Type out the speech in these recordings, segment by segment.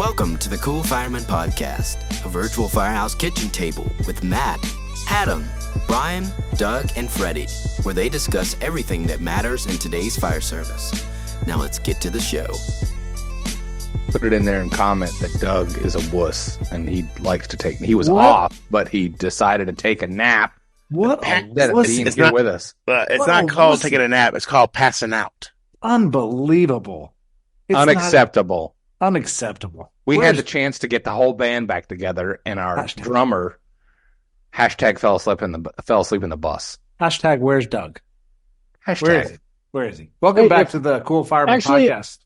Welcome to the Cool Fireman Podcast, a virtual firehouse kitchen table with Matt, Adam, Brian, Doug, and Freddy, where they discuss everything that matters in today's fire service. Now let's get to the show. Put it in there and comment that Doug is a wuss and he likes to take. He was off, but he decided to take a nap. What? He's here with us. It's not called taking a nap. It's called passing out. Unbelievable. It's Unacceptable. Unacceptable. We had the chance to get the whole band back together, and our drummer fell asleep in the bus. Hashtag where's Doug? Hashtag. Where is he? Welcome back to the Cool Fireman Podcast.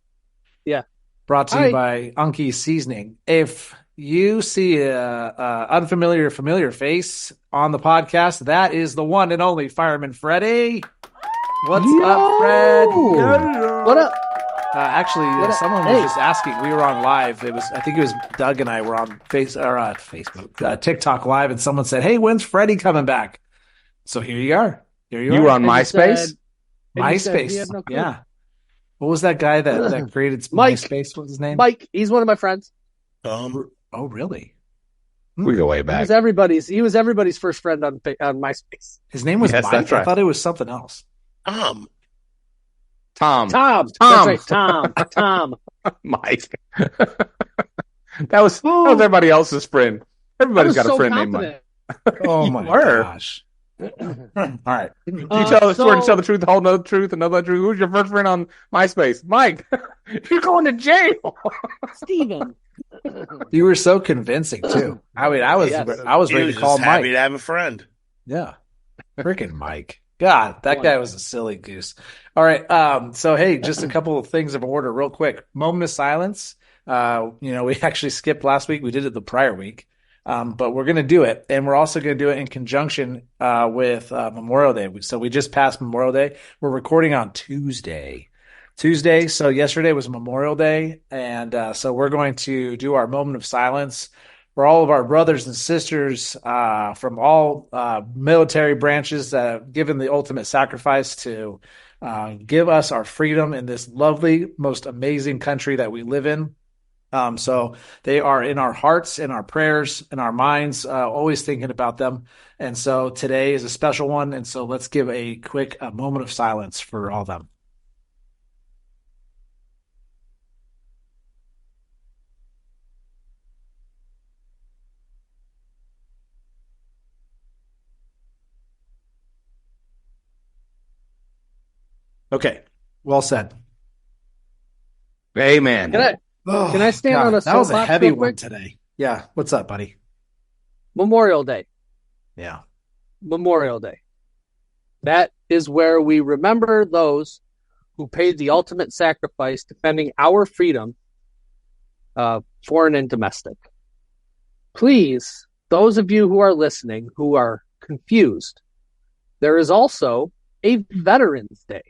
Yeah. Brought to you by Unkie Seasoning. If you see a unfamiliar familiar face on the podcast, that is the one and only Fireman Freddy. What's up, Fred? What up? Someone was just asking. We were on live. I think it was Doug and I were on Facebook, TikTok live, and someone said, "Hey, when's Freddy coming back?" So here you are. You were on MySpace. MySpace. Yeah. What was that guy that created MySpace? What's his name? Mike. He's one of my friends. Oh, really? We go way back. He was everybody's first friend on MySpace. His name was Mike. That's right. I thought it was something else. Tom. That's right. Tom. Mike. that was everybody else's friend. Everybody's got a friend named Mike. Oh my gosh. All right. You tell the truth, the whole nother truth, another truth. Who's your first friend on MySpace? Mike. You're going to jail. Steven. You were so convincing too. I mean, I was ready to call Mike. Happy to have a friend. Yeah. Freaking Mike. God, that guy was a silly goose. All right. So, hey, just a couple of things of order real quick. Moment of silence. We actually skipped last week. We did it the prior week. But we're going to do it. And we're also going to do it in conjunction with Memorial Day. So we just passed Memorial Day. We're recording on Tuesday. So yesterday was Memorial Day. And so we're going to do our moment of silence for all of our brothers and sisters from all military branches that have given the ultimate sacrifice to give us our freedom in this lovely, most amazing country that we live in. So they are in our hearts, in our prayers, in our minds, always thinking about them. And so today is a special one. And so let's give a quick moment of silence for all of them. Okay, well said. Amen. Can I stand on a soapbox? That was a heavy real quick? one today. Yeah. What's up, buddy? Memorial Day. Yeah. Memorial Day. That is where we remember those who paid the ultimate sacrifice defending our freedom, foreign and domestic. Please, those of you who are listening who are confused, there is also a Veterans Day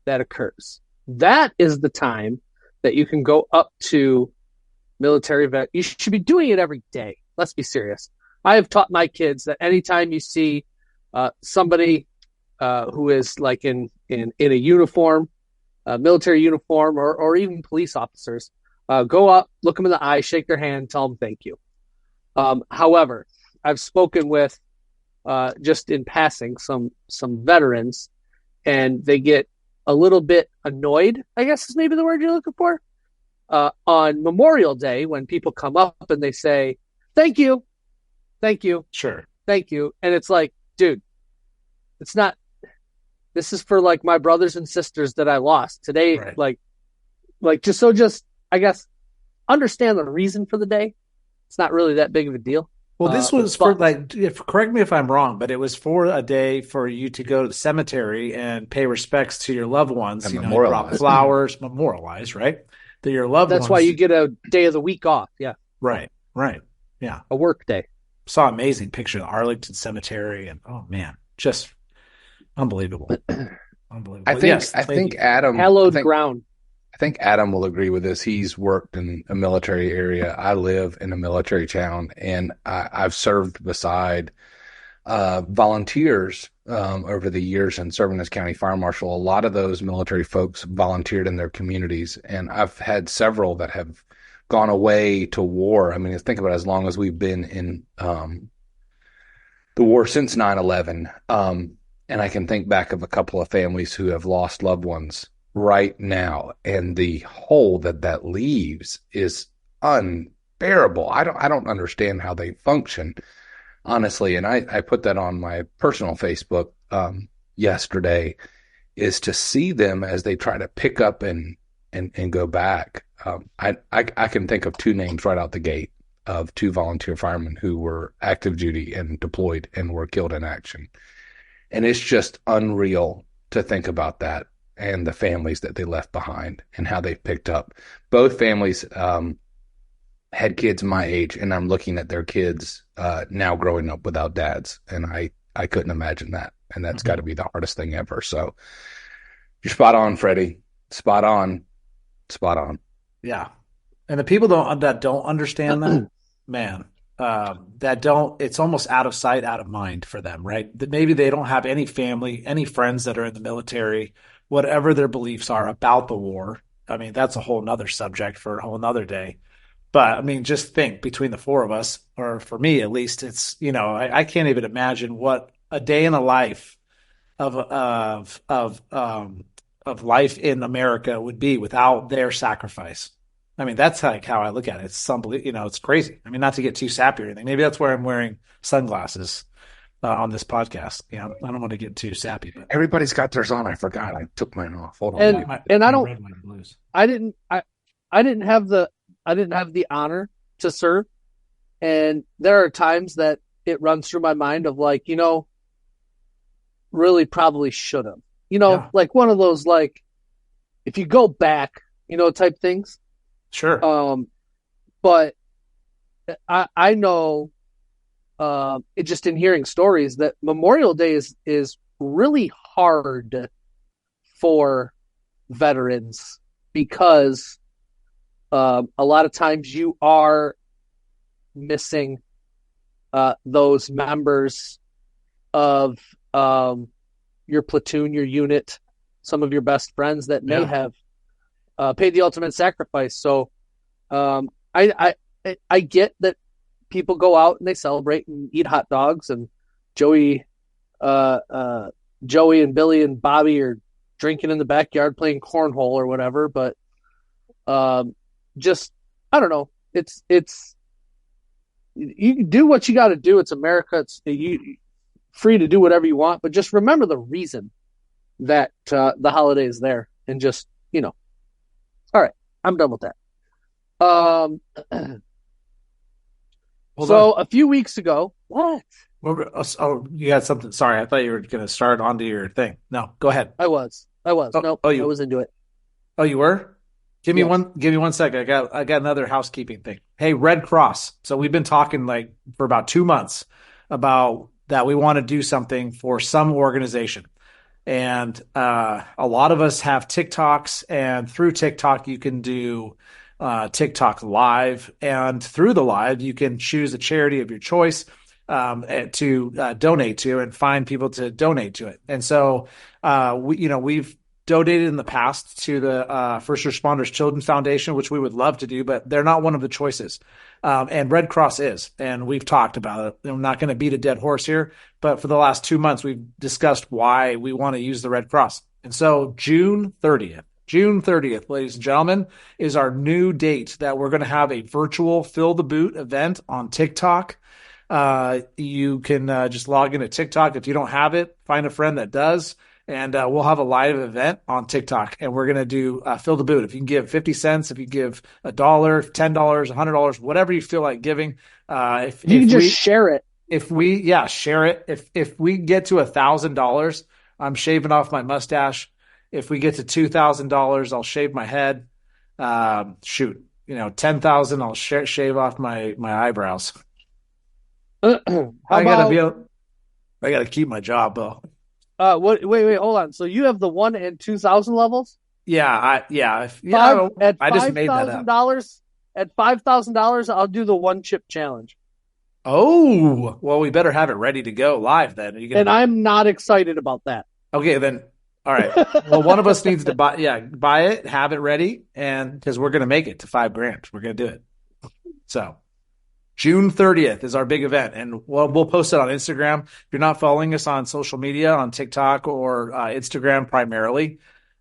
that occurs. That is the time that you can go up to military vet. You should be doing it every day. Let's be serious. I have taught my kids that anytime you see somebody who is like in a uniform, military uniform, or even police officers, go up, look them in the eye, shake their hand, tell them thank you. However, I've spoken with just in passing some veterans, and they get a little bit annoyed, I guess is maybe the word you're looking for, on Memorial Day when people come up and they say, thank you, Sure. thank you. And it's like, dude, it's not, this is for like my brothers and sisters that I lost today. Right. Like just, I guess, understand the reason for the day. It's not really that big of a deal. Well, this was correct me if I'm wrong, but it was for a day for you to go to the cemetery and pay respects to your loved ones. And drop flowers, memorialize, right? That your loved ones. That's why you get a day of the week off. Yeah. Right. Yeah. A work day. Saw an amazing picture of the Arlington Cemetery, and oh man, just unbelievable. I think Adam. Hallowed ground. I think Adam will agree with this. He's worked in a military area. I live in a military town, and I've served beside volunteers over the years and serving as county fire marshal. A lot of those military folks volunteered in their communities, and I've had several that have gone away to war. I mean, think about it, as long as we've been in the war since 9/11. And I can think back of a couple of families who have lost loved ones right now, and the hole that leaves is unbearable. I don't understand how they function, honestly. And I put that on my personal Facebook yesterday, is to see them as they try to pick up and go back. I can think of two names right out the gate of two volunteer firemen who were active duty and deployed and were killed in action. And it's just unreal to think about that and the families that they left behind and how they picked up. Both families had kids my age, and I'm looking at their kids now growing up without dads. And I couldn't imagine that. And that's got to be the hardest thing ever. So you're spot on, Freddy. Spot on. Spot on. Yeah. And the people that don't understand that, man, it's almost out of sight, out of mind for them, right? That maybe they don't have any family, any friends that are in the military, whatever their beliefs are about the war. I mean, that's a whole nother subject for a whole nother day. But I mean, just think, between the four of us, or for me at least, it's, I can't even imagine what a day in the life of life in America would be without their sacrifice. I mean, that's like how I look at it. It's it's crazy. I mean, not to get too sappy or anything. Maybe that's where I'm wearing sunglasses on this podcast. I don't want to get too sappy. But everybody's got theirs on. I forgot. I took mine off. Hold on. And I don't. Red, white, and blues. I didn't have the honor to serve, and there are times that it runs through my mind of like, really probably should have. Like one of those, like, if you go back, type things. Sure. But I know, just in hearing stories, that Memorial Day is really hard for veterans because a lot of times you are missing those members of your platoon, your unit, some of your best friends that may have paid the ultimate sacrifice. So I get that people go out and they celebrate and eat hot dogs, and Joey and Billy and Bobby are drinking in the backyard playing cornhole or whatever. But just, I don't know. It's you can do what you got to do. It's America. It's free to do whatever you want, but just remember the reason that the holiday is there, and just, all right, I'm done with that. So a few weeks ago, what? Oh, you had something. Sorry, I thought you were going to start onto your thing. No, go ahead. I was. Nope. I was into it. Oh, you were? Give me 1 second. I got another housekeeping thing. Hey, Red Cross. So we've been talking for about 2 months about that we want to do something for some organization. And a lot of us have TikToks, and through TikTok, you can do TikTok live. And through the live, you can choose a charity of your choice to donate to, and find people to donate to it. And so, we've donated in the past to the First Responders Children's Foundation, which we would love to do, but they're not one of the choices. And Red Cross is, and we've talked about it. I'm not going to beat a dead horse here, but for the last 2 months, we've discussed why we want to use the Red Cross. And so June 30th, ladies and gentlemen, is our new date that we're going to have a virtual Fill the Boot event on TikTok. You can just log into TikTok. If you don't have it, find a friend that does. And we'll have a live event on TikTok, and we're going to do Fill the Boot. If you can give 50 cents, if you give $1, $10, $100, whatever you feel like giving. If you can just share it. Share it. If we get to $1,000, I'm shaving off my mustache. If we get to $2,000, I'll shave my head. 10,000, I'll shave off my eyebrows. I gotta keep my job, though. Wait, hold on. So you have the 1,000 and 2,000 levels? Yeah, I just made that up. At $5,000, I'll do the one chip challenge. Oh, well, we better have it ready to go live then. And I'm not excited about that. Okay, then All right. Well, one of us needs to buy it, have it ready, and because we're going to make it to $5,000. We're going to do it. So June 30th is our big event, and we'll post it on Instagram. If you're not following us on social media, on TikTok or Instagram primarily,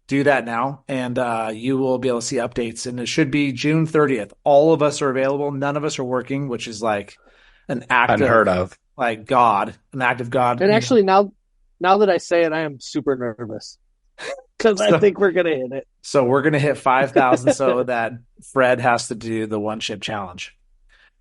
do that now, and you will be able to see updates. And it should be June 30th. All of us are available. None of us are working, which is like an act Unheard of. Like God, an act of God. And actually, now that I say it, I am super nervous because I think we're gonna hit it. So we're gonna hit 5,000, so that Fred has to do the one chip challenge.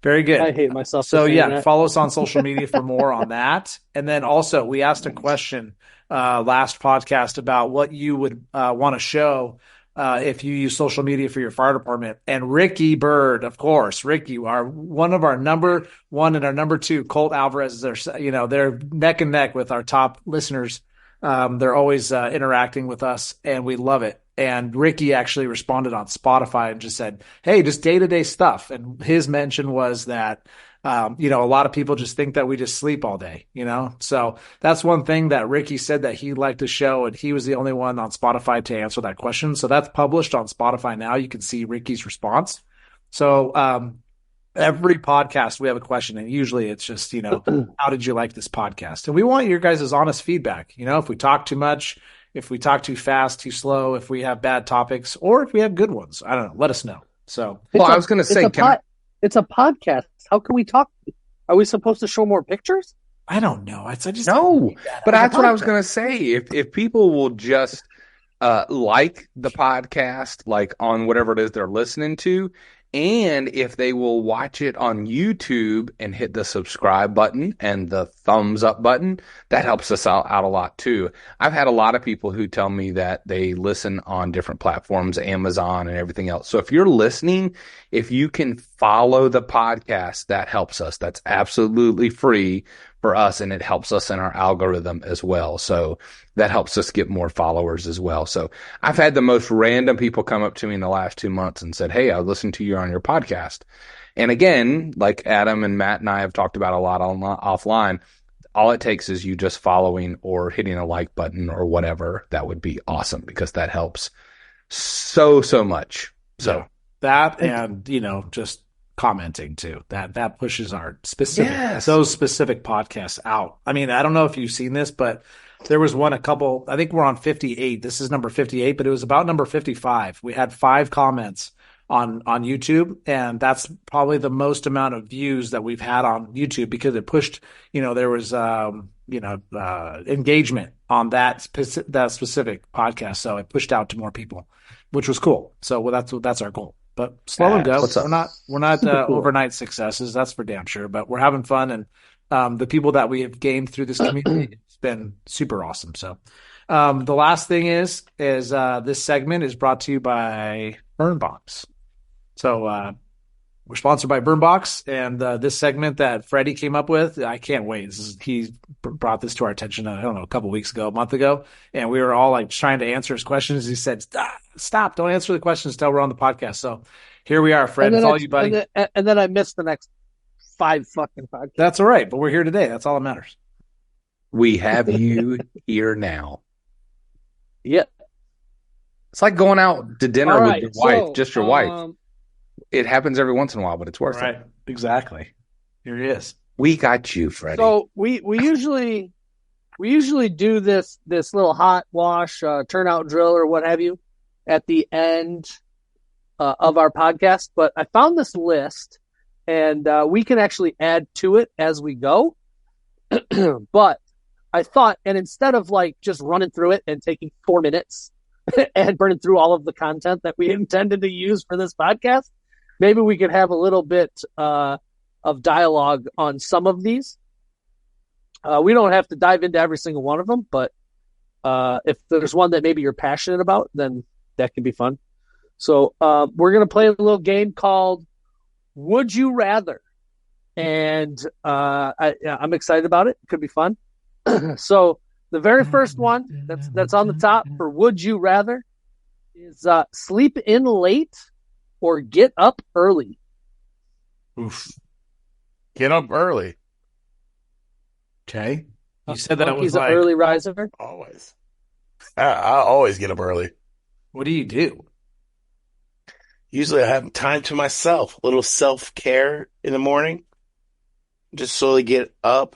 Very good. I hate myself. So follow us on social media for more on that. And then also, we asked a question last podcast about what you would want to show if you use social media for your fire department. And Ricky Bird, of course, Ricky, one of our number one and our number two, Colt Alvarez, they're neck and neck with our top listeners. They're always interacting with us, and we love it. And Ricky actually responded on Spotify and just said, hey, just day-to-day stuff. And his mention was that, a lot of people just think that we just sleep all day, So that's one thing that Ricky said that he'd like to show, and he was the only one on Spotify to answer that question. So that's published on Spotify now. You can see Ricky's response. So every podcast we have a question, and usually it's just, how did you like this podcast? And we want your guys' honest feedback. If we talk too much, if we talk too fast, too slow, if we have bad topics, or if we have good ones. I don't know. Let us know. So, I was going to say, it's a podcast. How can we talk? Are we supposed to show more pictures? I don't know. I just no, but that's what I was going to say. If people will just like the podcast, like on whatever it is they're listening to, and if they will watch it on YouTube and hit the subscribe button and the thumbs up button, that helps us out a lot too. I've had a lot of people who tell me that they listen on different platforms, Amazon and everything else. So if you're listening, if you can follow the podcast, that helps us. That's absolutely free for us, and it helps us in our algorithm as well. So that helps us get more followers as well. So I've had the most random people come up to me in the last 2 months and said, hey, I listened to you on your podcast. And again, like Adam and Matt and I have talked about a lot offline, all it takes is you just following or hitting a like button or whatever. That would be awesome, because that helps so much. So yeah, that, and, just commenting too, that pushes our those specific podcasts out. I mean, I don't know if you've seen this, but there was one, I think we're on 58. This is number 58, but it was about number 55. We had 5 comments on YouTube, and that's probably the most amount of views that we've had on YouTube, because it pushed, there was engagement on that specific podcast, so it pushed out to more people, which was cool. So that's our goal. But slow and go. We're not overnight successes, that's for damn sure. But we're having fun, and the people that we have gained through this community, it's been super awesome. So the last thing is this segment is brought to you by Burnbox. So we're sponsored by Burnbox, and this segment that Freddy came up with, I can't wait. He brought this to our attention, I don't know, a month ago, and we were all like trying to answer his questions. He said, stop, don't answer the questions until we're on the podcast. So here we are, Fred. It's all you, buddy. And then I missed the next 5 fucking podcasts. That's all right, but we're here today. That's all that matters. We have you here now. Yep. It's like going out to dinner with your wife, just your wife. It happens every once in a while, but it's worth it. Exactly. Here he is. We got you, Freddy. So we usually do this little hot wash, turnout drill or what have you at the end of our podcast. But I found this list, and we can actually add to it as we go. But I thought, and instead of like just running through it and taking 4 minutes and burning through all of the content that we intended to use for this podcast, maybe we could have a little bit of dialogue on some of these. We don't have to dive into every single one of them, but if there's one that maybe you're passionate about, then that can be fun. So we're going to play a little game called Would You Rather? And I'm excited about it. It could be fun. So the very first one that's on the top for Would You Rather is sleep in late or get up early. Oof. Get up early. Okay. You said that it was an like early riser. Always. I always get up early. What do you do? Usually I have time to myself, a little self-care in the morning. Just slowly get up,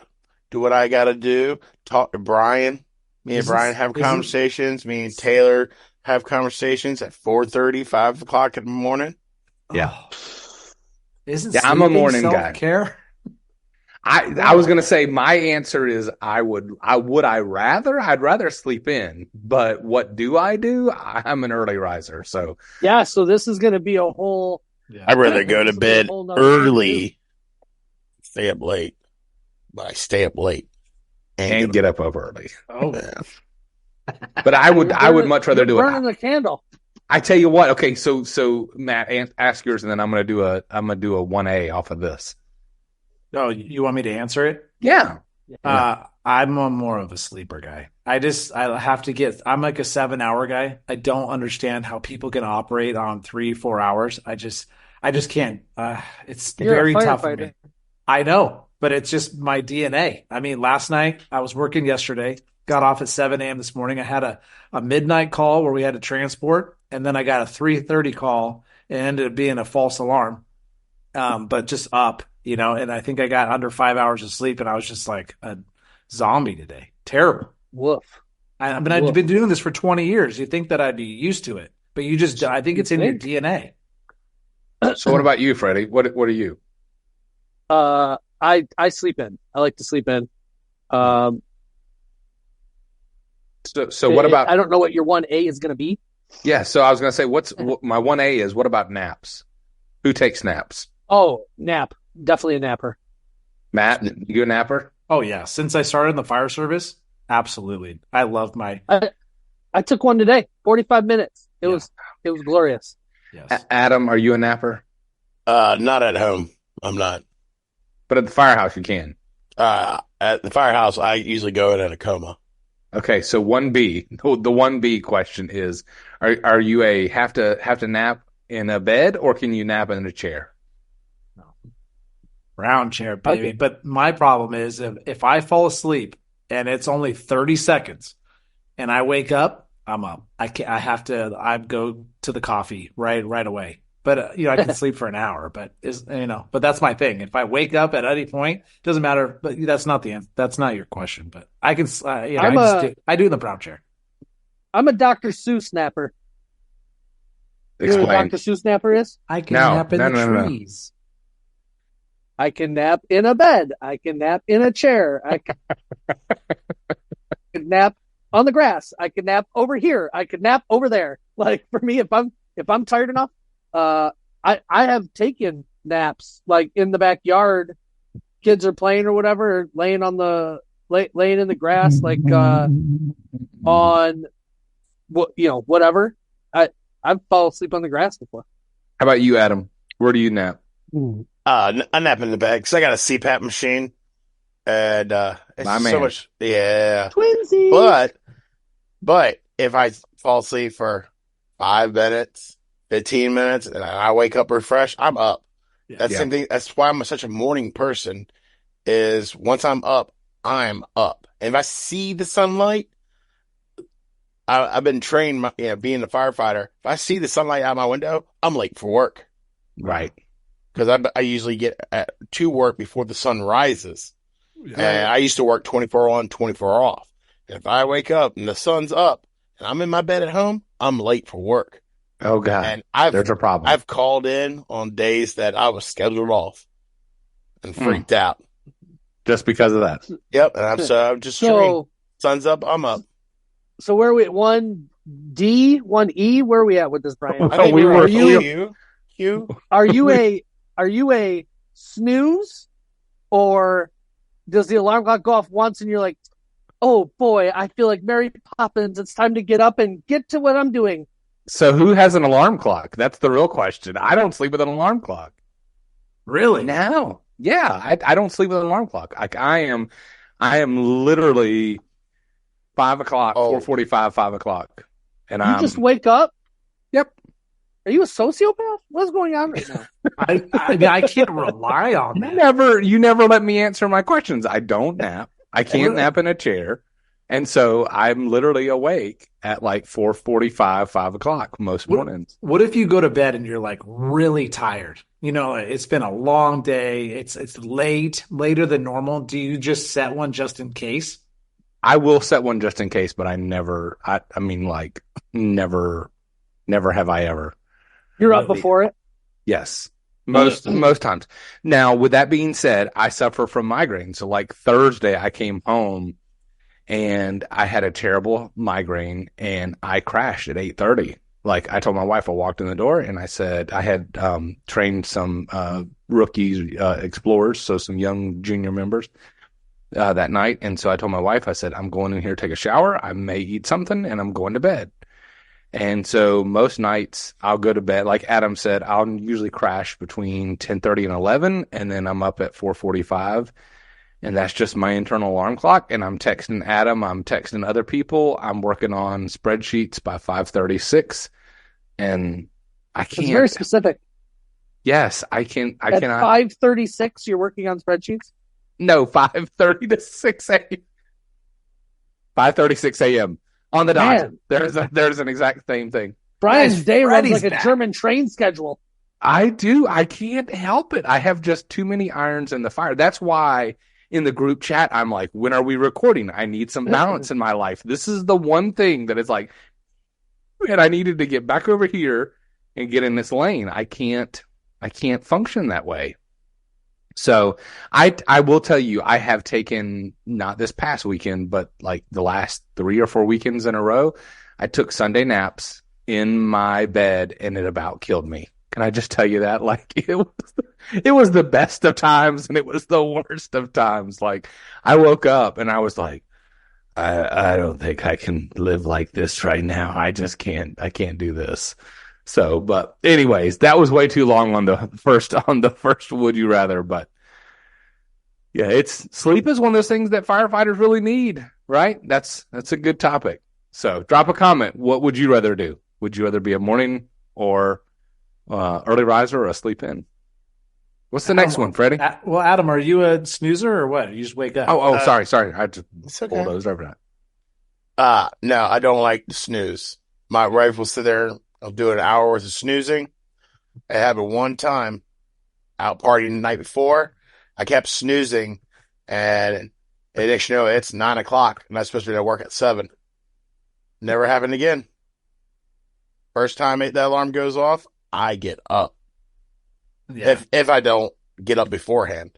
do what I got to do, talk to Brian. Me and Brian have conversations. Me and Taylor have conversations at 4:30, 5 o'clock in the morning. Yeah. Isn't I'm a morning guy. self-care? I was gonna say my answer is I'd rather sleep in, but what do? I'm an early riser, so Yeah, so this is going to be a whole. I'd rather go to This is a bed whole nother early, stay up late, but I stay up late and get up early. Oh, Yeah. But I would much rather do burning it. the candle. I tell you what. Okay, so Matt, ask yours, and then I'm gonna do a 1A off of this. no, you want me to answer it? Yeah. I'm more of a sleeper guy. I have to I'm like a 7-hour guy. I don't understand how people can operate on 3-4 hours. I just can't. It's You're very a tough for firefighter. me. I know, but it's just my DNA. I mean, last night I was working yesterday, got off at 7 a.m. this morning. I had a midnight call where we had to transport, and then I got a 3:30 call. It ended up being a false alarm, but just up, and I think I got under 5 hours of sleep, and I was just like a zombie today. Terrible. Woof. I've been doing this for 20 years. You'd think that I'd be used to it, but I think it's in your DNA. So what about you, Freddie? What are you? I sleep in. I like to sleep in. So what about? I don't know what your 1A is going to be. Yeah. So I was gonna say, what my 1A is. What about naps? Who takes naps? Oh, nap. Definitely a napper. Matt, you a napper? Oh yeah, since I started in the fire service, absolutely. I love my I took one today. 45 minutes. It was glorious. yes. Adam, are you a napper? Not at home. I'm not. But at the firehouse, you can. At the firehouse, I usually go in a coma. Okay, so 1B. The 1B question is: Are you a have to nap in a bed, or can you nap in a chair? Round chair, baby. Okay. But my problem is if I fall asleep and it's only 30 seconds and I wake up, I'm up. I go to the coffee right away. But I can sleep for an hour, but but that's my thing. If I wake up at any point, doesn't matter, but that's not the answer. That's not your question, but I can I do in the brown chair. I'm a Dr. Seuss napper. You know what Explain. a Dr. Seuss napper is? I can No, nap in no, the no, no. trees. I can nap in a bed. I can nap in a chair. I can nap on the grass. I can nap over here. I can nap over there. Like for me, if I'm tired enough, I have taken naps like in the backyard. Kids are playing or whatever, or laying in the grass, like on whatever. I've fallen asleep on the grass before. How about you, Adam? Where do you nap? I nap in the bed because I got a CPAP machine, and it's My so man. much. Yeah, Twinsies. but if I fall asleep for 5 minutes, 15 minutes, and I wake up refreshed, I'm up. That's the same thing. That's why I'm such a morning person. Is once I'm up, I'm up. And if I see the sunlight, I've been trained, being a firefighter. If I see the sunlight out my window, I'm late for work. Right. Because I usually get to work before the sun rises. And I used to work 24 on, 24 off. And if I wake up and the sun's up and I'm in my bed at home, I'm late for work. Oh God. And There's a problem. I've called in on days that I was scheduled off and freaked out. Just because of that. Yep. And I'm just trained. Sun's up, I'm up. So where are we at? 1D, 1E? Where are we at with this, Brian? I think we were- you. Are you a snooze, or does the alarm clock go off once and you're like, oh boy, I feel like Mary Poppins. It's time to get up and get to what I'm doing. So who has an alarm clock? That's the real question. I don't sleep with an alarm clock. Really? No. Yeah, I don't sleep with an alarm clock. I am literally 5 o'clock, 4:45, 5 o'clock, and You just wake up? Yep. Are you a sociopath? What's going on right now? I mean, I can't rely on that. You never let me answer my questions. I don't nap. I can't nap in a chair. And so I'm literally awake at like 4:45, 5 o'clock most mornings. What if you go to bed and you're like really tired? You know, it's been a long day. It's late, later than normal. Do you just set one just in case? I will set one just in case, but I mean, like, never have I ever. You're up before it? Yes. Most times. Now, with that being said, I suffer from migraine. So like Thursday, I came home and I had a terrible migraine and I crashed at 8:30. Like I told my wife, I walked in the door and I said, I had trained some rookie explorers, so some young junior members that night. And so I told my wife, I said, I'm going in here to take a shower. I may eat something and I'm going to bed. And so most nights I'll go to bed. Like Adam said, I'll usually crash between 10:30 and 11, and then I'm up at 4:45. And that's just my internal alarm clock. And I'm texting Adam. I'm texting other people. I'm working on spreadsheets by 5:36. And I can't. It's very specific. Yes, I can. I At cannot. 5:36, you're working on spreadsheets? No, 5:30 to 6 a.m. 5:36 a.m. on the dot. Man. There's an exact same thing. Brian's Guys, day runs Freddy's like a back. German train schedule. I do. I can't help it. I have just too many irons in the fire. That's why in the group chat, I'm like, when are we recording? I need some balance in my life. This is the one thing that is like, and I needed to get back over here and get in this lane. I can't function that way. So I will tell you, I have taken, not this past weekend, but like the last 3 or 4 weekends in a row, I took Sunday naps in my bed and it about killed me. Can I just tell you that? Like it was the best of times and it was the worst of times. Like I woke up and I was like, I don't think I can live like this right now. I can't do this. So, but anyways, that was way too long on the first would you rather, but yeah, sleep is one of those things that firefighters really need, right? That's a good topic. So drop a comment. What would you rather do? Would you rather be a morning or early riser or a sleep in? What's the next one, Freddie? Well, Adam, are you a snoozer or what? You just wake up. Sorry. I just bulldozed over that. No, I don't like to snooze. My wife will sit there. I'll do an hour worth of snoozing. I happened one time out partying the night before. I kept snoozing, and next you know, it's 9 o'clock, and I'm supposed to be at work at 7. Never happened again. First time that alarm goes off, I get up. Yeah. If I don't get up beforehand.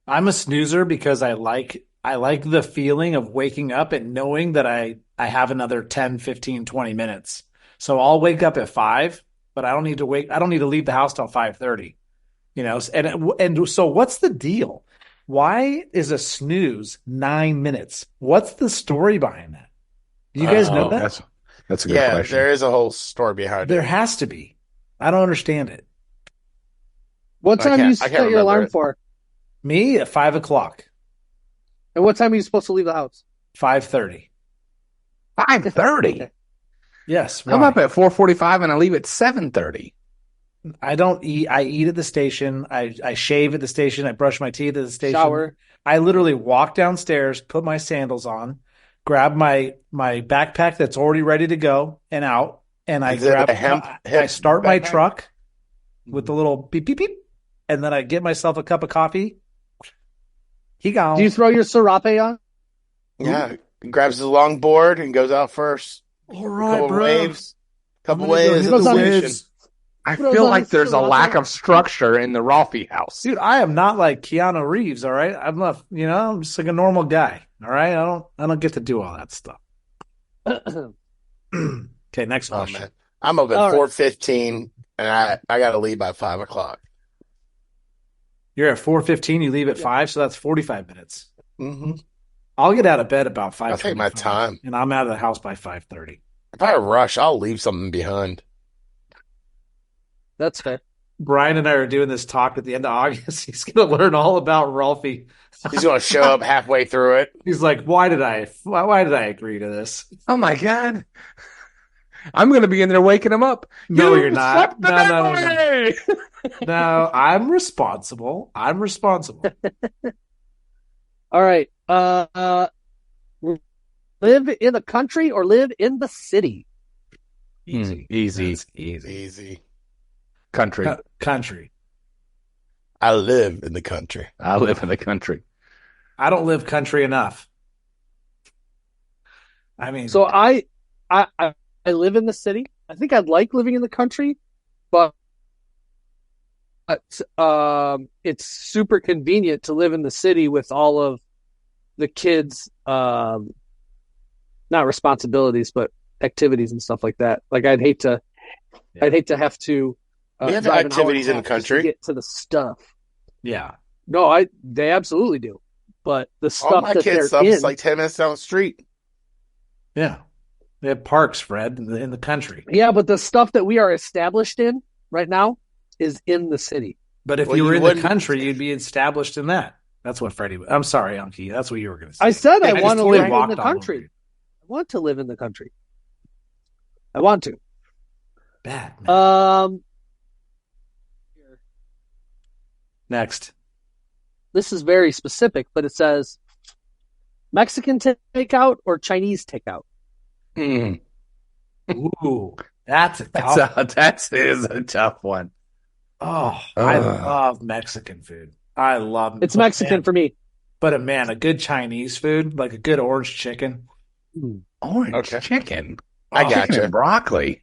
I'm a snoozer because I like the feeling of waking up and knowing that I have another 10, 15, 20 minutes. So I'll wake up at 5, but I don't need to leave the house till 5:30. You know, and so what's the deal? Why is a snooze 9 minutes? What's the story behind that? Do you guys know that? That's a good question. There is a whole story behind There it. has to be. I don't understand it. What time do you set your alarm for? Me at 5 o'clock. And what time are you supposed to leave the house? 5:30. 5:30. Okay. Yes. I'm why? up at 4:45 and I leave at 7:30. I don't eat. I eat at the station. I shave at the station. I brush my teeth at the station. Shower. I literally walk downstairs, put my sandals on, grab my backpack that's already ready to go and out, and I I start my truck with the little beep beep beep, and then I get myself a cup of coffee. He gone. Do you throw your serape on? Yeah, grabs the longboard and goes out first. All right, Couple bro. waves. Couple I'm gonna go waves hit of the the waves. ocean. I Throws feel on like his there's a serape. lack of structure in the Rolfie house. Dude, I am not like Keanu Reeves. All right, I'm not. You know, I'm just like a normal guy. All right, I don't get to do all that stuff. Okay, next Oh question. man, I'm up at All right. 4:15, and I got to leave by 5 o'clock. You're at 4:15. You leave at 5, so that's 45 minutes. Mm-hmm. I'll get out of bed about 5:25. I'll take my time. and I'm out of the house by 5:30. If I rush, I'll leave something behind. That's fair. Brian and I are doing this talk at the end of August. He's going to learn all about Ralphie. He's going to show up halfway through it. He's like, why did I agree to this? Oh my God. I'm going to be in there waking him up. No, You you're not. slept the No, night no, no, no. away! No, I'm responsible. All right. We're Live in the country or live in the city? Easy. Easy. That's easy. Easy. Country. Country. I live in the country. I live in the country. I don't live country enough. I mean, So I live in the city. I think I'd like living in the country, but it's super convenient to live in the city with all of the kids, not responsibilities, but activities and stuff like that. Like I'd hate to have to. We have drive an hour activities and a in the half just to country. get to the stuff. yeah. No, they absolutely do. But the All stuff my that kids' they're stuff in, is like 10 minutes down the street. Yeah. They have parks, Fred, in the country. yeah, but the stuff that we are established in right now is in the city. But if Well, you were you in the wouldn't- country, you'd be established in that. That's what Freddie. I'm sorry, Unkie. That's what you were going to say. I said I just want to totally live in walked the all over country. you. I want to live in the country. I want to. Bad. Man. Next. This is very specific, but it says Mexican takeout or Chinese takeout. Mm. Ooh, that's a tough. That is a tough one. Oh, I Ugh. love Mexican food. I love It's Mexican for me. But man, a good Chinese food, like a good orange chicken. Orange Okay. chicken. I Oh, got Chicken you. and broccoli.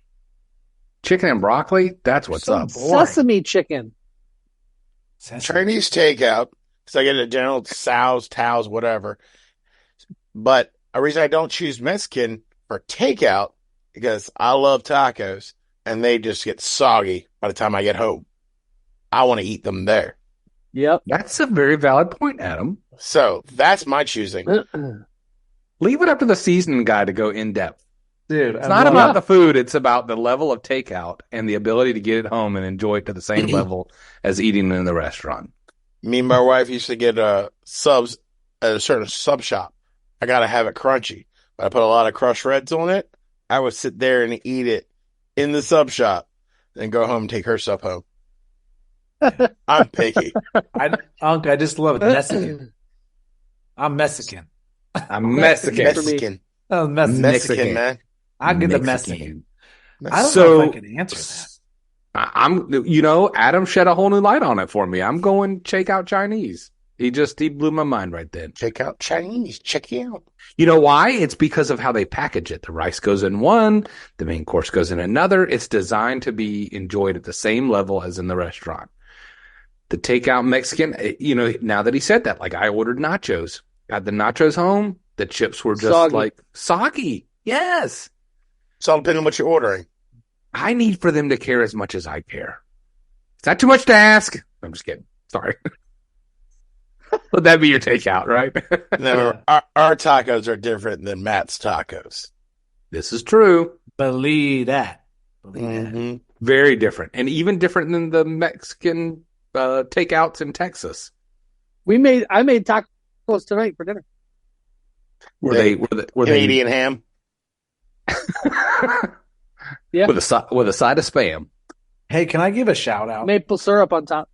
Chicken and broccoli? That's what's So up. boring. Sesame chicken. Chinese takeout, because I get a general sows, towels, whatever. But a reason I don't choose Mexican for takeout, because I love tacos, and they just get soggy by the time I get home. I want to eat them there. Yep. That's a very valid point, Adam. So that's my choosing. Leave it up to the seasoning guy to go in depth. Dude, It's not about the food. It's about the level of takeout and the ability to get it home and enjoy it to the same level as eating in the restaurant. Me and my wife used to get subs at a certain sub shop. I got to have it crunchy. But I put a lot of crushed reds on it. I would sit there and eat it in the sub shop, then go home and take her stuff home. I'm picky. I just love it. Mexican. I'm Mexican. I'm Mexican. Mexican. Oh, Mexican. Mexican, man. I get the Mexican. Mexican. I don't So- know if I can answer that. Adam shed a whole new light on it for me. I'm going check out Chinese. He blew my mind right then. Check out Chinese. Check it out. You know why? It's because of how they package it. The rice goes in one, the main course goes in another. It's designed to be enjoyed at the same level as in the restaurant. The takeout Mexican, now that he said that, like I ordered nachos, got the nachos home, the chips were just Soggy. like soggy. Yes. It's all depending on what you're ordering. I need for them to care as much as I care. Is that too much to ask? I'm just kidding. Sorry. Let that be your takeout, right? No, our tacos are different than Matt's tacos. This is true. Believe that. Believe that. Mm-hmm. Very different. And even different than the Mexican takeouts in Texas. I made tacos tonight for dinner. Were They- they Canadian ham. Yeah. with a side of spam? Hey, can I give a shout out? Maple syrup on top.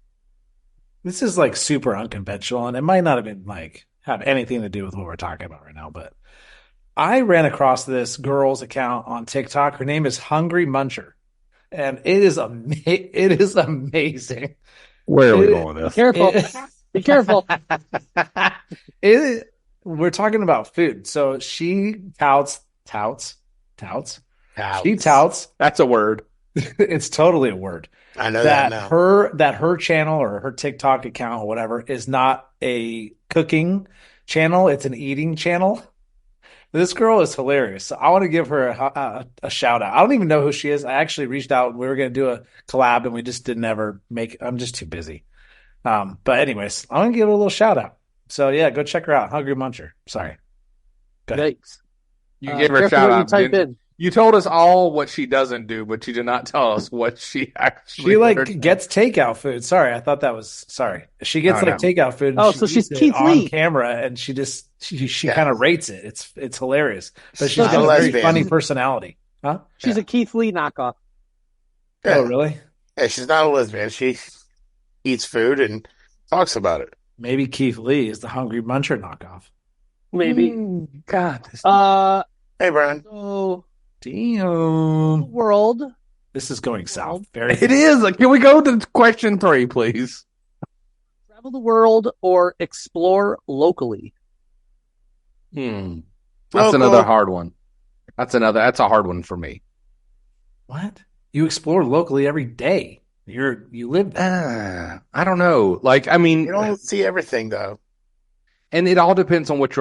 This is like super unconventional, and it might not have been have anything to do with what we're talking about right now, but I ran across this girl's account on TikTok. Her name is Hungry Muncher, and it is amazing. Where are we It- going with this? Careful. Be careful. We're talking about food. So she touts. She touts. That's a word. It's totally a word. I know that now. Her channel or her TikTok account or whatever is not a cooking channel. It's an eating channel. This girl is hilarious. So I want to give her a shout out. I don't even know who she is. I actually reached out. We were going to do a collab and we just didn't ever make. I'm just too busy. But anyways, I'm going to give her a little shout out. So yeah, go check her out. Hungry Muncher. Sorry. Go ahead. Yikes. You gave her a Careful shout what you out. type didn't you? in. You told us all what she doesn't do, but you did not tell us what she actually Gets takeout food. Sorry, I thought that was sorry. She gets Oh, no. takeout food. And Oh, she so she's eats it Keith on Lee. camera, and she Yeah. kind of rates it. It's hilarious. But she's She's got a a very lesbian. funny personality. Huh? She's a Keith Lee knockoff. Yeah. Oh, really? Yeah, she's not a lesbian. She eats food and talks about it. Maybe Keith Lee is the Hungry Muncher knockoff. maybe. God. Hey, Brian. So Damn. world. This is going south. Very It is. Can we go to question 3, please? Travel the world or explore locally. That's Local. another hard one. That's a hard one for me. What? You explore locally every day. You live there. I don't know. You don't see everything, though. And it all depends on what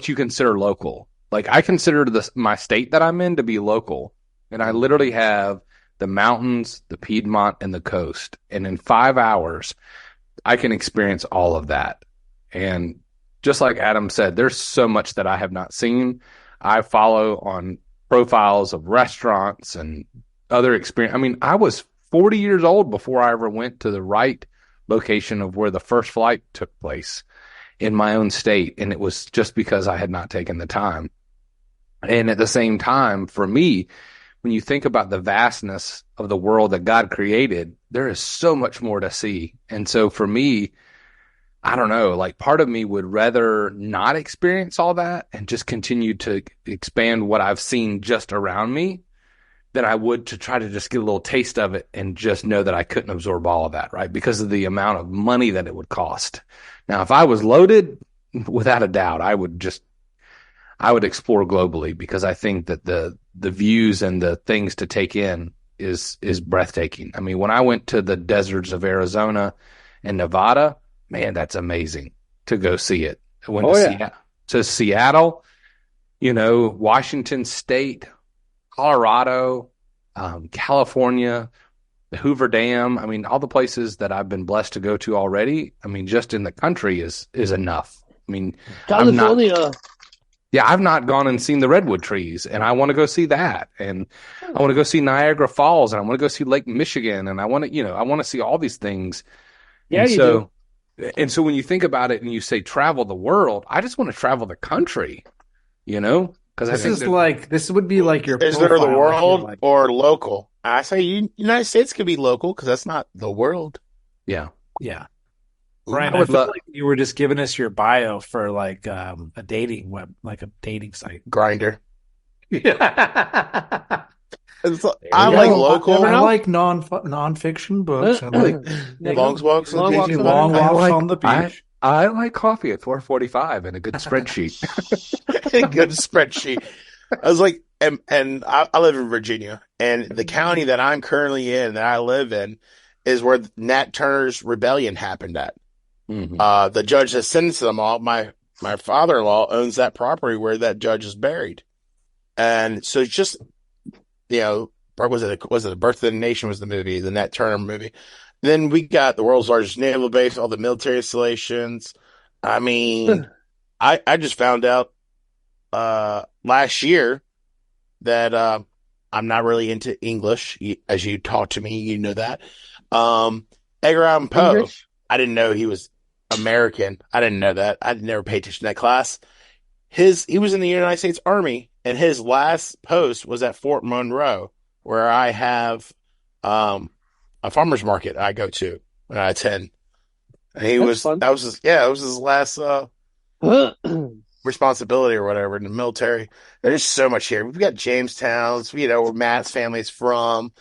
you consider local. I consider my state that I'm in to be local. And I literally have the mountains, the Piedmont, and the coast. And in 5 hours, I can experience all of that. And just like Adam said, there's so much that I have not seen. I follow on profiles of restaurants and other experience. I mean, I was 40 years old before I ever went to the right location of where the first flight took place in my own state. And it was just because I had not taken the time. And at the same time, for me, when you think about the vastness of the world that God created, there is so much more to see. And so for me, I don't know, part of me would rather not experience all that and just continue to expand what I've seen just around me than I would to try to just get a little taste of it and just know that I couldn't absorb all of that, right? Because of the amount of money that it would cost. Now, if I was loaded, without a doubt, I would explore globally, because I think that the views and the things to take in is breathtaking. I mean, when I went to the deserts of Arizona and Nevada, man, that's amazing to go see it. I went to Seattle, Washington State, Colorado, California, the Hoover Dam. I mean, all the places that I've been blessed to go to already. I mean, just in the country is enough. I mean, California. I've not gone and seen the redwood trees, and I want to go see that. And I want to go see Niagara Falls, and I want to go see Lake Michigan, and I want to see all these things. Yeah, you do. And so when you think about it and you say travel the world, I just want to travel the country, because this would be like your. Is there the profile, world or local? I say United States could be local because that's not the world. Yeah. Yeah. Brian, I feel like you were just giving us your bio for a dating site. Grinder. Yeah. I like local. I like nonfiction books. I like long walks on the beach. I like coffee at 4:45 and a good spreadsheet. Good spreadsheet. I was like, and I live in Virginia, and the county that I'm currently in, that I live in, is where Nat Turner's rebellion happened at. Mm-hmm. The judge that sentenced them all, my father-in-law owns that property where that judge is buried. And so it's just, was it A Birth of the Nation was the movie, the Nat Turner movie. Then we got the world's largest naval base, all the military installations. I mean, I just found out last year that I'm not really into English. As you talk to me, you know that. Edgar Allan Poe, English? I didn't know he was American. I didn't know that. I never paid attention to that class. He was in the United States Army, and his last post was at Fort Monroe, where I have a farmer's market I go to when I attend. And it was his last responsibility or whatever in the military. There's so much here. We've got Jamestown, where Matt's family is from,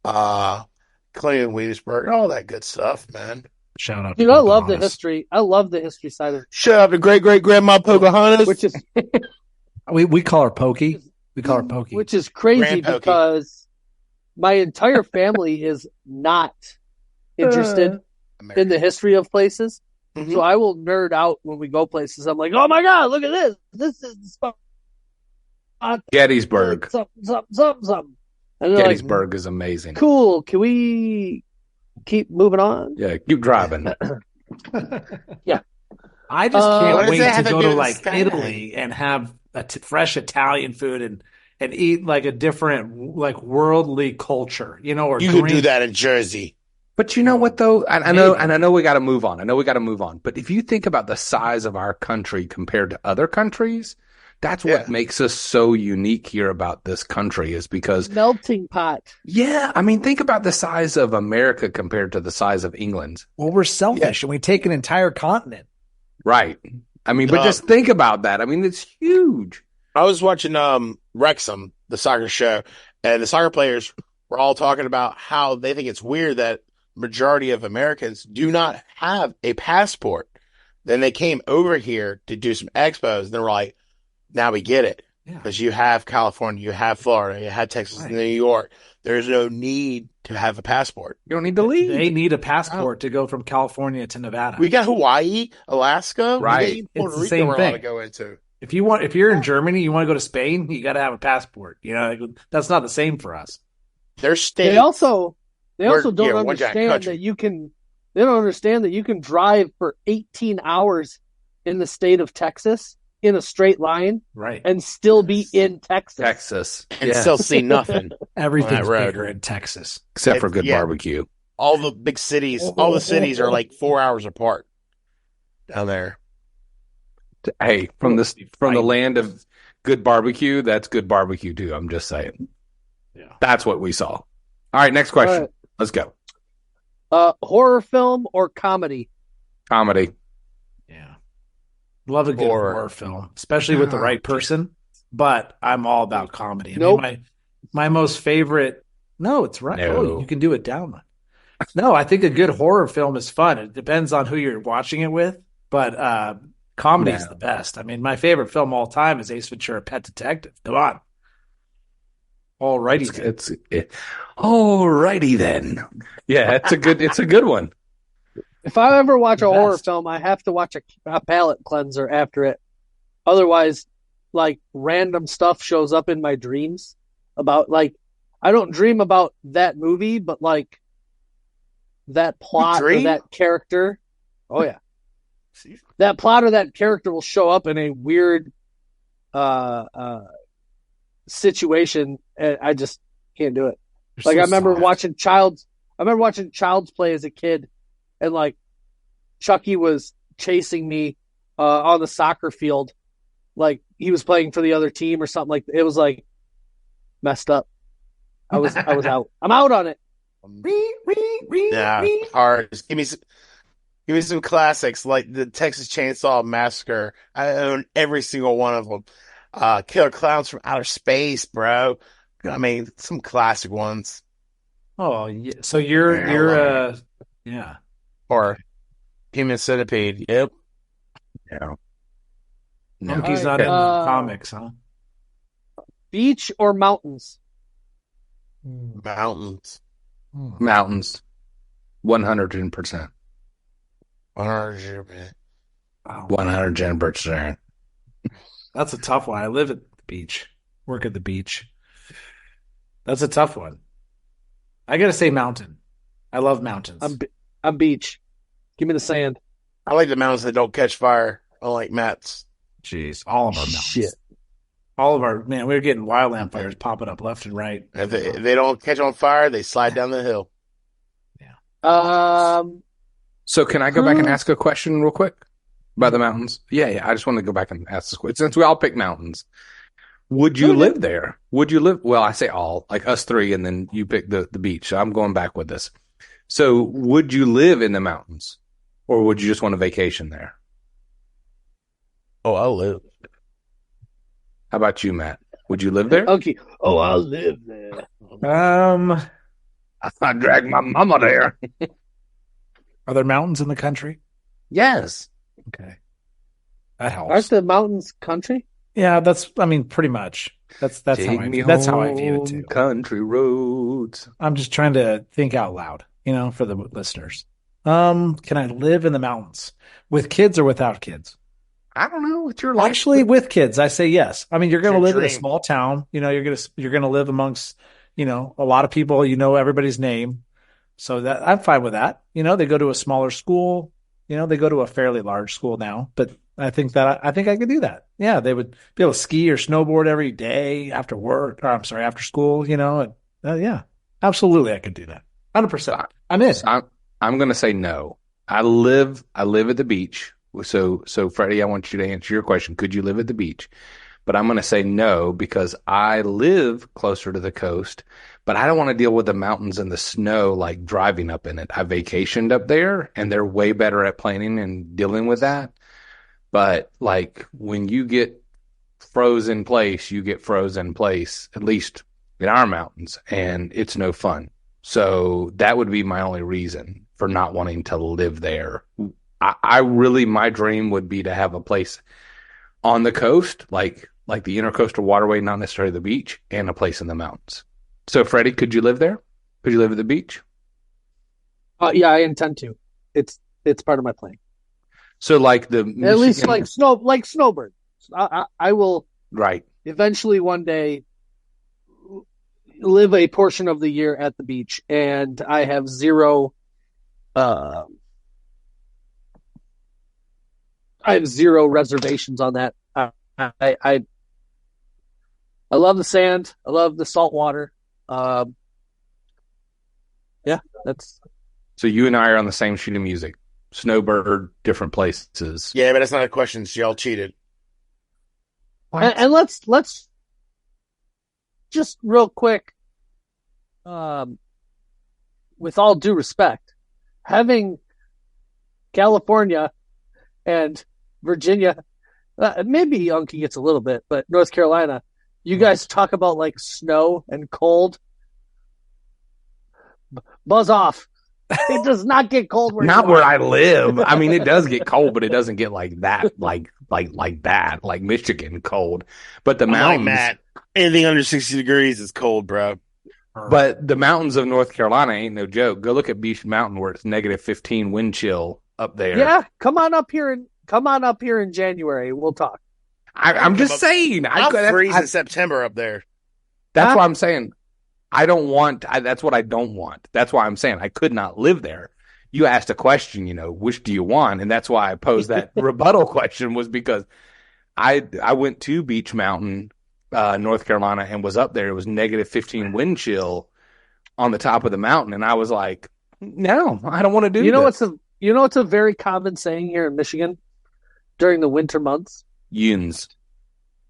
Clinton, Williamsburg, all that good stuff, man. Shout out. Dude, I love the history. I love the history side of it. Shout out to great grandma Pocahontas, Which is we call her Pokey. We call her Pokey. Which is crazy Grand Pokey. because my entire family is not interested in the history of places. Mm-hmm. So I will nerd out when we go places. I'm like, oh my God, look at this. This is the spot. Gettysburg. Something. And they're Gettysburg is amazing. like, cool. Can we keep moving on? Yeah, keep driving. Yeah. I just what can't does wait that to have to go do to with sky? Italy and have fresh Italian food and eat a different worldly culture, or You could do that in Jersey. But you know what though? I know we got to move on. But if you think about the size of our country compared to other countries, that's what makes us so unique here about this country, is because Melting pot. yeah, I mean, think about the size of America compared to the size of England. Well, we're selfish and we take an entire continent. Right. I mean, but just think about that. I mean, it's huge. I was watching Wrexham, the soccer show, and the soccer players were all talking about how they think it's weird that majority of Americans do not have a passport. Then they came over here to do some expos, and they were like, now we get it. Because you have California, you have Florida, you have Texas, and New York. There's no need to have a passport. You don't need to leave. They need a passport to go from California to Nevada. We got Hawaii, Alaska, right? Puerto It's the Rico same we're thing. allowed to go into. If you're in Germany, you want to go to Spain, you got to have a passport. You know, that's not the same for us. Their state. They also don't one giant understand country. that you can. They don't understand that you can drive for 18 hours in the state of Texas in a straight line, Right? and still be in Texas. Texas. And still see nothing. Everything's on that road. bigger in Texas. Except for good Yeah. barbecue. All the big cities, all the cities are like 4 hours apart down there. Hey, from the land of good barbecue, that's good barbecue too. I'm just saying. Yeah. That's what we saw. All right, next question. All right. Let's go. Horror film or comedy? Comedy. Yeah. Love a good horror film, especially with the right person. But I'm all about comedy. Nope. I mean, my most favorite. No, it's right. No. Oh, you can do it down. No, I think a good horror film is fun. It depends on who you're watching it with, but comedy is the best. I mean, my favorite film of all time is Ace Ventura: Pet Detective. Come on. Alrighty. Alrighty then. Yeah, it's a good one. If I ever watch a The horror best. film, I have to watch a palate cleanser after it. Otherwise, like random stuff shows up in my dreams about I don't dream about that movie, but like that plot or dream? that character. Oh yeah. That plot or that character will show up in a weird situation, and I just can't do it. You're so I remember soft. watching Child's Play as a kid, and like Chucky was chasing me on the soccer field, like he was playing for the other team or something. Like it was like messed up. I was out. I'm out on it. Yeah, hard. Just give me some classics like the Texas Chainsaw Massacre. I own every single one of them. Killer Clowns from Outer Space, bro. I mean, some classic ones. Oh, yeah. So you're yeah. Or Human Centipede. Yep. Yeah. Unkie's All not right, in the comics, huh? Beach or mountains? Mountains. Mountains. 110%. 100%. Wow. 110%. That's a tough one. I live at the beach, work at the beach. That's a tough one. I gotta say mountain. I love mountains. I'm beach. Give me the sand. I like the mountains that don't catch fire. I like Matt's. Jeez, all of our mountains. Shit. All of our we're getting wildland fires popping up left and right. If they don't catch on fire, they slide down the hill. So can I go back and ask a question real quick about the mountains? Yeah. I just want to go back and ask this question. Since we all pick mountains, would you live there? Would you live? Well, I say all, like us three, and then you pick the beach. So I'm going back with this. So would you live in the mountains, or would you just want a vacation there? Oh, I'll live. How about you, Matt? Would you live there? Okay. Oh, I'll live there. I dragged my mama there. Are there mountains in the country? Yes. Okay, that helps. Aren't the mountains country? Yeah, pretty much. That's how I view it too. Country roads. I'm just trying to think out loud, for the listeners. Can I live in the mountains with kids or without kids? I don't know. It's your life. Actually, with kids, I say yes. I mean, you're going to live in a dream. small town. You're going to live amongst, a lot of people. Everybody's name. So that I'm fine with that. They go to a smaller school. They go to a fairly large school now. But I think I could do that. Yeah, they would be able to ski or snowboard every day after work. Or, I'm sorry, after school. Yeah, absolutely, I could do that. 100%. I'm in. I'm going to say no. I live at the beach. So Freddie, I want you to answer your question. Could you live at the beach? But I'm going to say no because I live closer to the coast, but I don't want to deal with the mountains and the snow, like driving up in it. I vacationed up there and they're way better at planning and dealing with that. But like when you get frozen place, you get frozen place, at least in our mountains, and it's no fun. So that would be my only reason for not wanting to live there. I really, my dream would be to have a place on the coast, like the intercoastal waterway, not necessarily the beach, and a place in the mountains. So, Freddie, could you live there? Could you live at the beach? Yeah, I intend to. It's part of my plan. So, like the At least like snowbird. I will right. eventually one day live a portion of the year at the beach, and I have zero reservations on that. I love the sand. I love the salt water. Yeah, that's. So you and I are on the same sheet of music. Snowbird, different places. Yeah, but that's not a question. So y'all cheated. And let's just real quick, with all due respect, having California and Virginia, maybe Unkie gets a little bit, but North Carolina, you guys talk about like snow and cold. Buzz off. It does not get cold not where I live. I mean, it does get cold, but it doesn't get like that, like that, like Michigan cold. But the mountains, Matt, anything under 60 degrees is cold, bro. But the mountains of North Carolina ain't no joke. Go look at Beach Mountain where it's -15 wind chill up there. Yeah, come on up here in January. We'll talk. I'm just saying. I'll freeze in September up there. That's why I'm saying. That's what I don't want. That's why I'm saying I could not live there. You asked a question, which do you want? And that's why I posed that rebuttal question, was because I went to Beach Mountain, North Carolina, and was up there. It was -15 wind chill on the top of the mountain. And I was like, no, I don't want to do this. What's a very common saying here in Michigan during the winter months? Yins.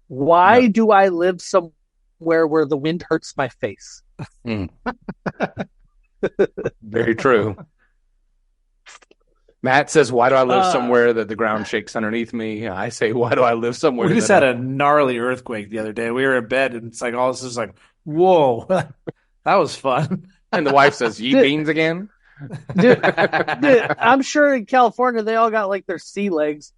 Why do I live somewhere where the wind hurts my face? Very true. Matt says, why do I live somewhere that the ground shakes underneath me? I say, why do I live somewhere? We just had a gnarly earthquake the other day. We were in bed, and it's like all this is like, whoa, that was fun. And the wife says, "Ye beans again?" Dude, I'm sure in California they all got like their sea legs.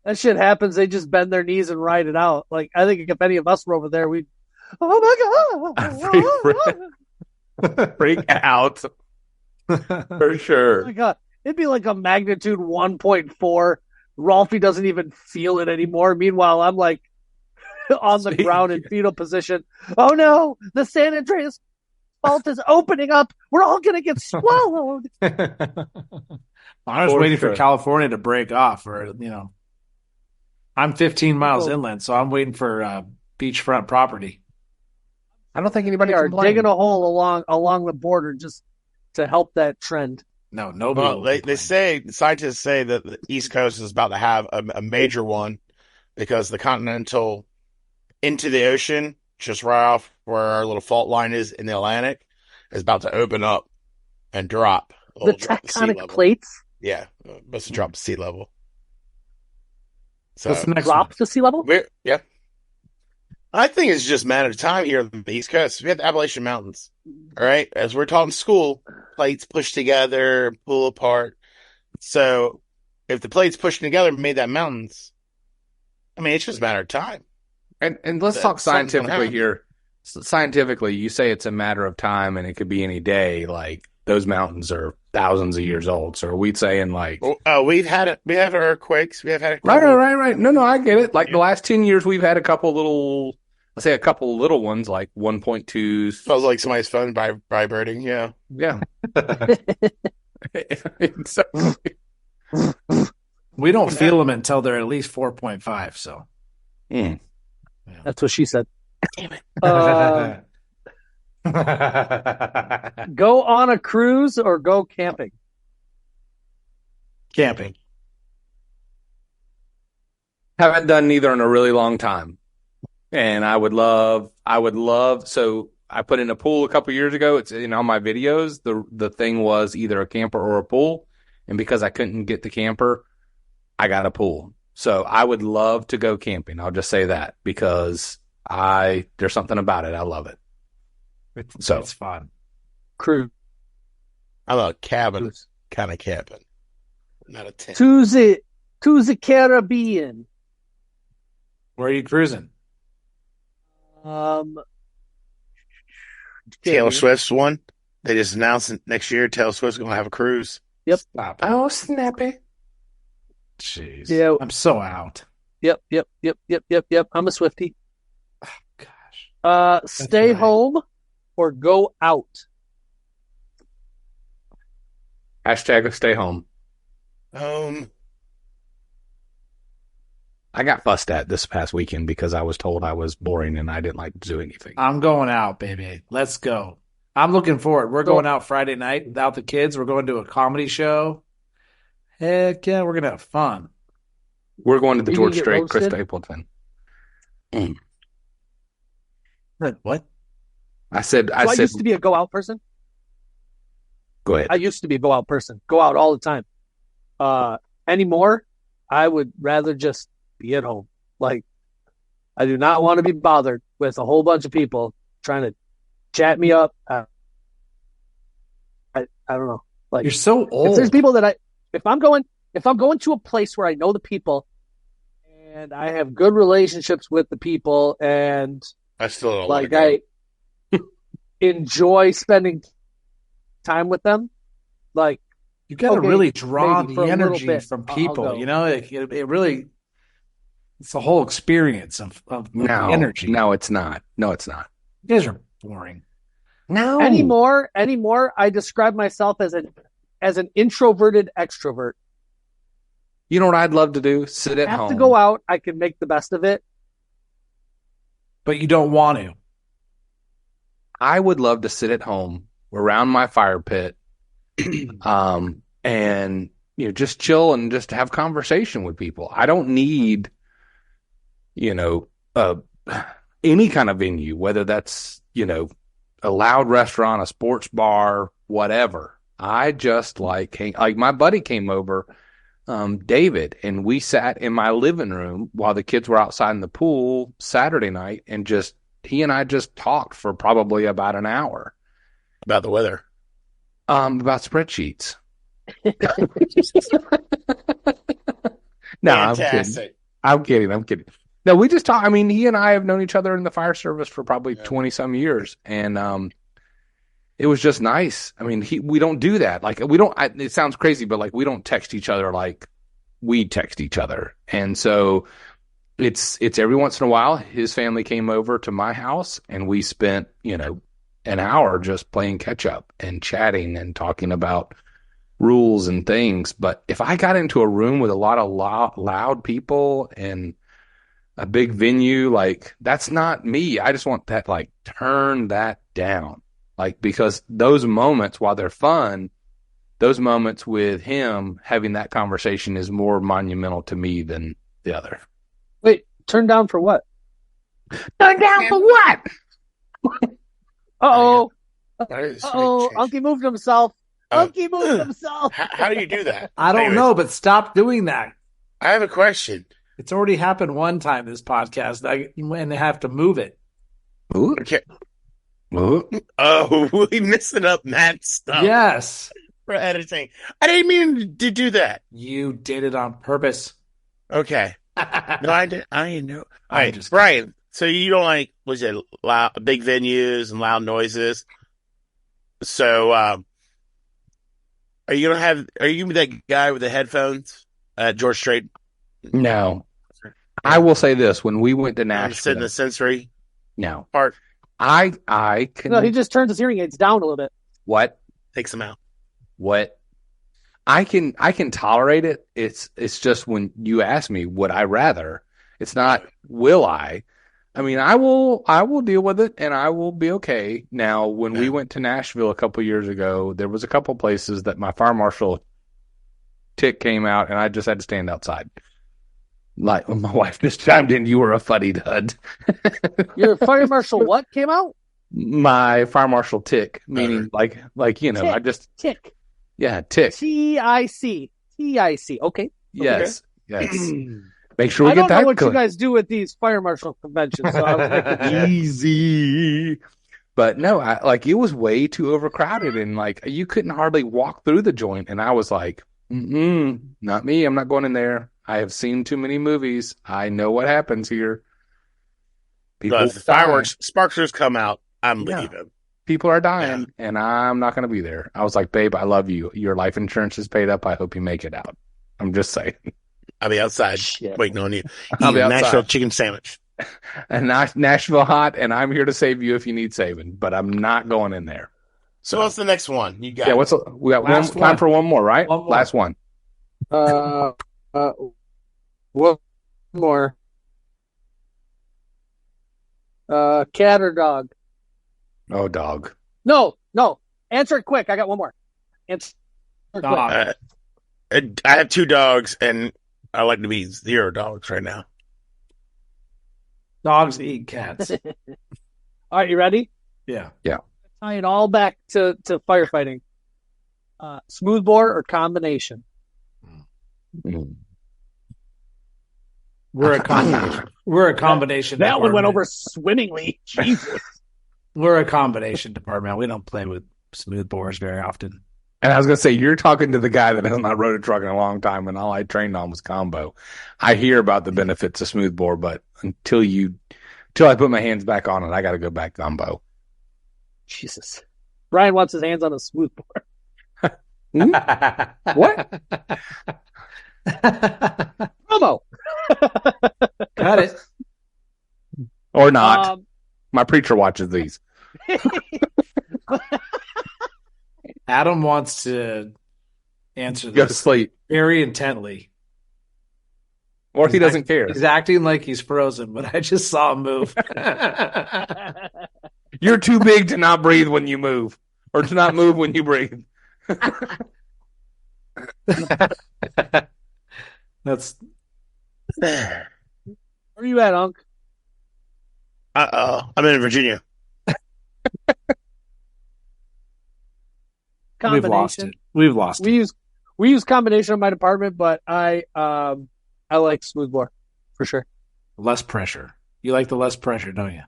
That shit happens. They just bend their knees and ride it out. Like, I think if any of us were over there, we'd, oh my God. Freak out. For sure. Oh my God. It'd be like a magnitude 1.4. Ralphie doesn't even feel it anymore. Meanwhile, I'm like on the ground in fetal position. Oh no, the San Andreas fault is opening up. We're all going to get swallowed. I was waiting for California to break off, or, I'm 15 miles inland, so I'm waiting for beachfront property. I don't think anybody are digging a hole along the border just to help that trend. No, nobody. Well, scientists say that the East Coast is about to have a major one, because the continental into the ocean, just right off where our little fault line is in the Atlantic, is about to open up and drop. The tectonic plates? Yeah, supposed to drop to sea level. So what's the next drop one? to sea level? Yeah. I think it's just a matter of time here on the East Coast. We have the Appalachian Mountains. All right. As we're taught in school, plates push together, pull apart. So if the plates pushing together made that mountains, I mean, it's just a matter of time. And let's talk scientifically here. Scientifically, you say it's a matter of time and it could be any day. Like, those mountains are thousands of years old. So are we saying like... we've had earthquakes. We have had... Right. No, I get it. Like the last 10 years, we've had a couple little ones, like 1.2. Felt like somebody's phone vibrating. Yeah. Yeah. Exactly. We don't feel them until they're at least 4.5. So. Yeah. That's what she said. Damn it. Go on a cruise or go camping? Camping. Haven't done neither in a really long time. And I would love, so I put in a pool a couple years ago. It's in all my videos. The thing was either a camper or a pool. And because I couldn't get the camper, I got a pool. So I would love to go camping. I'll just say that because there's something about it. I love it. It's fun. Cruise. I'm a cabin kind of camping, not a tent. To the Caribbean. Where are you cruising? Taylor Swift's one. They just announced next year Taylor Swift's going to have a cruise. Yep. Stop it. Oh, snappy. Jeez. Yeah. I'm so out. Yep. I'm a Swiftie. Gosh. Stay right. home or go out. Hashtag stay home. I got fussed at this past weekend because I was told I was boring and I didn't like to do anything. I'm going out, baby. Let's go. I'm looking forward. We're going out Friday night without the kids. We're going to a comedy show. Heck yeah, we're going to have fun. We're going to the You George can get Strait, Chris roasted? Stapleton. What? I said, So I used to be a go out person. go ahead. I used to be a go out person. Go out all the time. Anymore, I would rather just be at home. Like, I do not want to be bothered with a whole bunch of people trying to chat me up. I don't know. Like, You're so old. if there's people that if I'm going to a place where I know the people and I have good relationships with the people and I still don't like want to I enjoy spending time with them, like You got to okay, really draw maybe for the a little energy bit, from I'll people. go. You know, it really, it's the whole experience of the energy. No, it's not. No, it's not. You guys are boring. No. anymore, I describe myself as an introverted extrovert. You know what I'd love to do? Sit at Have home. to go out, I can make the best of it. But you don't want to. I would love to sit at home around my fire pit, and just chill and just have conversation with people. I don't need, any kind of venue, whether that's a loud restaurant, a sports bar, whatever. I just like my buddy came over, David, and we sat in my living room while the kids were outside in the pool Saturday night, and he and I just talked for probably about an hour about the weather. About spreadsheets. No, Fantastic. I'm kidding. No, we just talk. I mean, he and I have known each other in the fire service for probably 20 some years. And, it was just nice. I mean, we don't do that. Like it sounds crazy, but like we don't text each other like we text each other. And so it's every once in a while his family came over to my house and we spent, an hour just playing catch up and chatting and talking about rules and things. But if I got into a room with a lot of loud people and a big venue, like that's not me. I just want that, like, turn that down. Like, because those moments, while they're fun, those moments with him having that conversation is more monumental to me than the other. Wait, turn down for what? Turn down for what? Uh-oh. Change. Unkie moved himself. Unkie moved himself. How do you do that? I don't Anyways, know, but stop doing that. I have a question. It's already happened one time this podcast, and they have to move it. Ooh. Okay. Ooh. Oh, we messing up Matt's stuff. Yes, For editing. I didn't mean to do that. you did it on purpose. Okay. No, I didn't know. All I'm right, just Brian. So you don't like, what's it, loud, big venues and loud noises. So, are you that guy with the headphones at George Strait? No. I will say this. When we went to Sit in Nashville, the sensory no. part, I can. No, he just turns his hearing aids down a little bit. What? takes them out. What? I can tolerate it. It's just when you ask me, would I rather? It's not, will I? I mean, I will deal with it and I will be okay. Now, when we went to Nashville a couple years ago, there was a couple places that my fire marshal tick came out and I just had to stand outside. Like, my wife just chimed in, you were a fuddy dud. Your fire marshal what came out? My fire marshal tick, meaning like Tick. I just, Tick. yeah, tick. T-I-C. T-I-C. Okay. Yes. Make sure we I get don't know that what you clear. guys do at these fire marshal conventions. So I was like, Easy. But no, it was way too overcrowded and like you couldn't hardly walk through the joint. And I was like, not me. I'm not going in there. I have seen too many movies. I know what happens here. People If the fireworks, sparklers come out, I'm leaving. People are dying, and I'm not going to be there. I was like, babe, I love you. Your life insurance is paid up. I hope you make it out. I'm just saying. I'll be outside waiting on you. I'll be outside. Nashville chicken sandwich. And Nashville hot, and I'm here to save you if you need saving, but I'm not going in there. So what's the next one? You got? Yeah, we got time for one more, right? One more. Last one. one more. Cat or dog? Oh, dog. No. Answer it quick. I got one more. Answer quick. Dog. I have 2 dogs, and I like to be 0 dogs right now. Dogs eat cats. All right, you ready? Yeah. Tie it all back to firefighting. Smoothbore or combination? We're a combination. We're a combination. That one went department. over swimmingly. Jesus. We're a combination department. We don't play with smooth bores very often. And I was going to say, you're talking to the guy that has not rode a truck in a long time, and all I trained on was combo. I hear about the benefits of smoothbore, but until I put my hands back on it, I got to go back combo. Jesus. Brian wants his hands on a smoothbore. What? Promo. Got it. Or not. My preacher watches these. Adam wants to answer Go to this sleep. very intently. Or if he doesn't care. He's acting like he's frozen, but I just saw him move. You're too big to not breathe when you move, or to not move when you breathe. That's Where are you at, Unc? I'm in Virginia. we've lost it. We've lost it. We use combination in my department, but I like smoothbore for sure. Less pressure. You like the less pressure, don't you?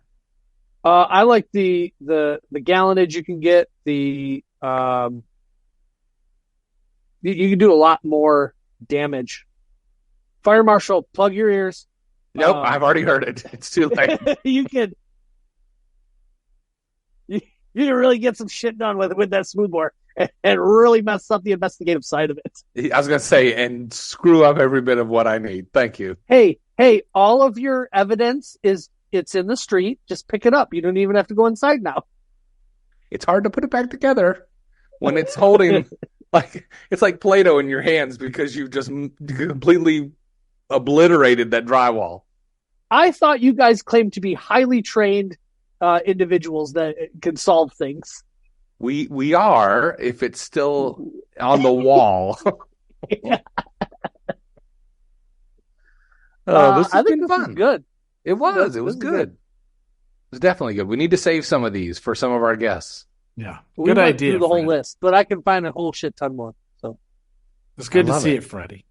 I like the gallonage you can get. You can do a lot more damage. Fire marshal, plug your ears. Nope, I've already heard it. It's too late. You can really get some shit done with that smoothbore and really mess up the investigative side of it. I was going to say, and screw up every bit of what I need. Thank you. Hey, all of your evidence it's in the street. Just pick it up. You don't even have to go inside now. It's hard to put it back together when it's holding it's like Play-Doh in your hands because you've just completely obliterated that drywall. I thought you guys claimed to be highly trained individuals that can solve things. We are, if it's still on the wall. Yeah. This has I think been this fun. is good. It was. This It was is good. It was definitely good. We need to save some of these for some of our guests. Yeah. We Good went idea. through the whole Fred. list, but I can find a whole shit ton more. So It's good I to love see it. it, Freddy.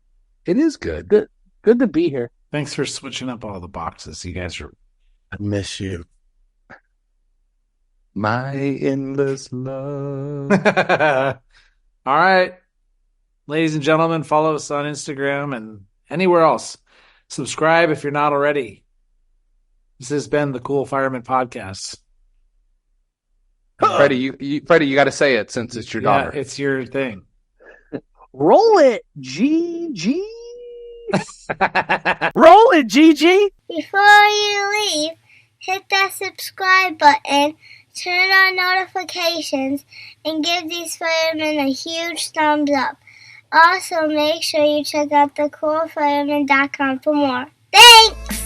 It is good. good to be here. Thanks for switching up all the boxes. You guys are. I miss you. My endless love. All right. Ladies and gentlemen, follow us on Instagram and anywhere else. Subscribe if you're not already. This has been the Cool Fireman Podcast. Freddy, you got to say it since it's your daughter. Yeah, it's your thing. Roll it, GG. Roll it, GG. Before you leave, hit that subscribe button, turn on notifications, and give these firemen a huge thumbs up. Also, make sure you check out thecoolfireman.com for more. Thanks!